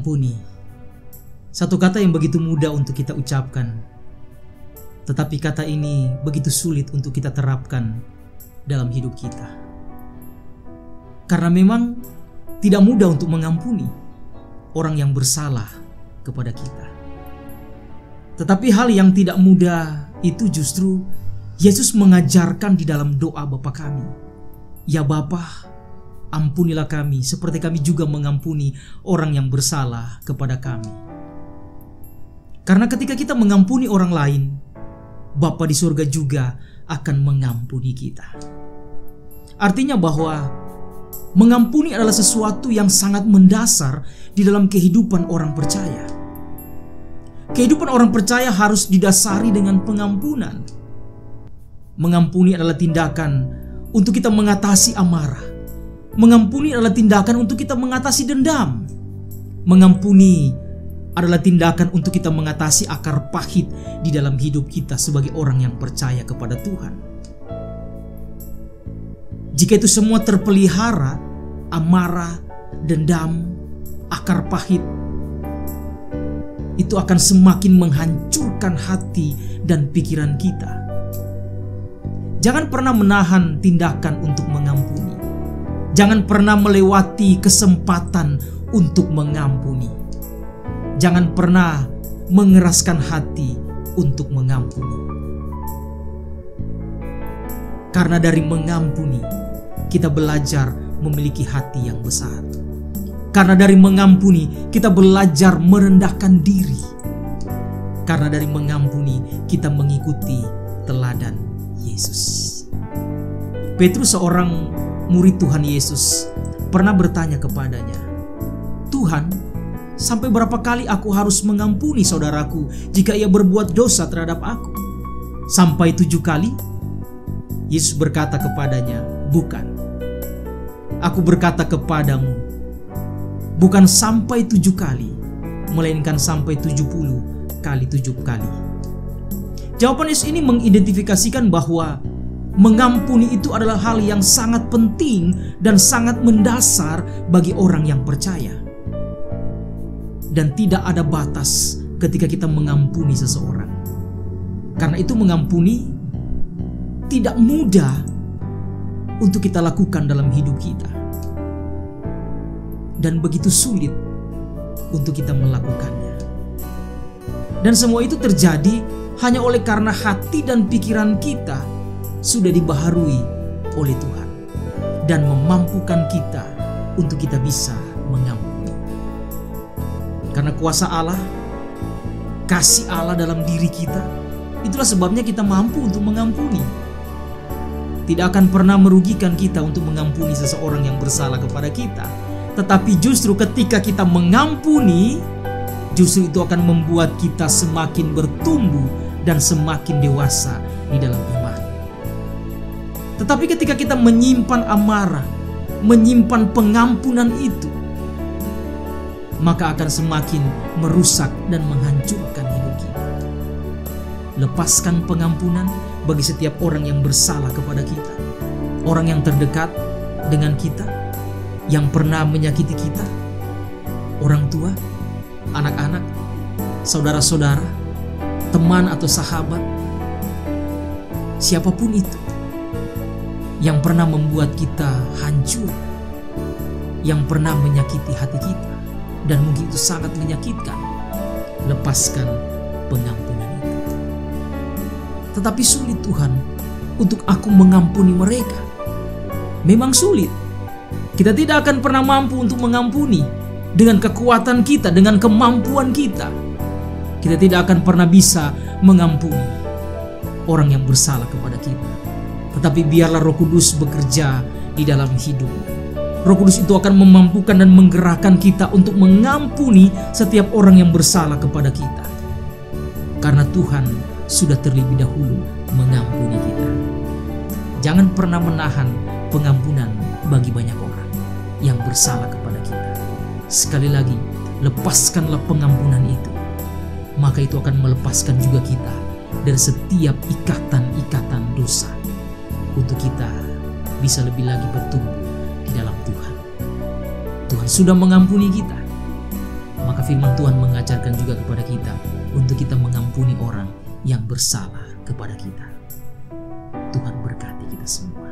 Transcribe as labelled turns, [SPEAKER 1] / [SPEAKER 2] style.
[SPEAKER 1] Mengampuni, satu kata yang begitu mudah untuk kita ucapkan, tetapi kata ini begitu sulit untuk kita terapkan dalam hidup kita. Karena memang tidak mudah untuk mengampuni orang yang bersalah kepada kita. Tetapi hal yang tidak mudah itu justru Yesus mengajarkan di dalam doa Bapa kami. Ya Bapa, ampunilah kami seperti kami juga mengampuni orang yang bersalah kepada kami. Karena ketika kita mengampuni orang lain, Bapa di surga juga akan mengampuni kita. Artinya bahwa mengampuni adalah sesuatu yang sangat mendasar di dalam kehidupan orang percaya. Kehidupan orang percaya harus didasari dengan pengampunan. Mengampuni adalah tindakan untuk kita mengatasi amarah. Mengampuni adalah tindakan untuk kita mengatasi dendam. Mengampuni adalah tindakan untuk kita mengatasi akar pahit di dalam hidup kita sebagai orang yang percaya kepada Tuhan. Jika itu semua terpelihara, amarah, dendam, akar pahit, itu akan semakin menghancurkan hati dan pikiran kita. Jangan pernah menahan tindakan untuk mengampuni. Jangan pernah melewati kesempatan untuk mengampuni. Jangan pernah mengeraskan hati untuk mengampuni. Karena dari mengampuni, kita belajar memiliki hati yang besar. Karena dari mengampuni, kita belajar merendahkan diri. Karena dari mengampuni, kita mengikuti teladan Yesus. Petrus, seorang murid Tuhan Yesus, pernah bertanya kepadanya, "Tuhan, sampai berapa kali aku harus mengampuni saudaraku jika ia berbuat dosa terhadap aku? Sampai 7 kali?" Yesus berkata kepadanya, "Bukan. Aku berkata kepadamu, bukan sampai 7 kali, melainkan sampai 70 kali 7 kali." Jawaban Yesus ini mengidentifikasikan bahwa mengampuni itu adalah hal yang sangat penting dan sangat mendasar bagi orang yang percaya. Dan tidak ada batas ketika kita mengampuni seseorang. Karena itu mengampuni tidak mudah untuk kita lakukan dalam hidup kita. Dan begitu sulit untuk kita melakukannya. Dan semua itu terjadi hanya oleh karena hati dan pikiran kita sudah dibaharui oleh Tuhan dan memampukan kita untuk kita bisa mengampuni. Karena kuasa Allah, kasih Allah dalam diri kita, itulah sebabnya kita mampu untuk mengampuni. Tidak akan pernah merugikan kita untuk mengampuni seseorang yang bersalah kepada kita. Tetapi justru ketika kita mengampuni, justru itu akan membuat kita semakin bertumbuh dan semakin dewasa di dalam iman. Tetapi ketika kita menyimpan amarah, menyimpan pengampunan itu, maka akan semakin merusak dan menghancurkan hidup kita. Lepaskan pengampunan bagi setiap orang yang bersalah kepada kita. Orang yang terdekat dengan kita, yang pernah menyakiti kita. Orang tua, anak-anak, saudara-saudara, teman atau sahabat. Siapapun itu yang pernah membuat kita hancur, yang pernah menyakiti hati kita, dan mungkin itu sangat menyakitkan, lepaskan pengampunan itu. Tetapi sulit Tuhan untuk aku mengampuni mereka. Memang sulit. Kita tidak akan pernah mampu untuk mengampuni dengan kekuatan kita, dengan kemampuan kita. Kita tidak akan pernah bisa mengampuni orang yang bersalah kepada kita. Tetapi biarlah Roh Kudus bekerja di dalam hidup. Roh Kudus itu akan memampukan dan menggerakkan kita untuk mengampuni setiap orang yang bersalah kepada kita. Karena Tuhan sudah terlebih dahulu mengampuni kita. Jangan pernah menahan pengampunan bagi banyak orang yang bersalah kepada kita. Sekali lagi, lepaskanlah pengampunan itu. Maka itu akan melepaskan juga kita dari setiap ikatan-ikatan dosa, untuk kita bisa lebih lagi bertumbuh di dalam Tuhan. Tuhan sudah mengampuni kita. Maka firman Tuhan mengajarkan juga kepada kita untuk kita mengampuni orang yang bersalah kepada kita. Tuhan berkati kita semua.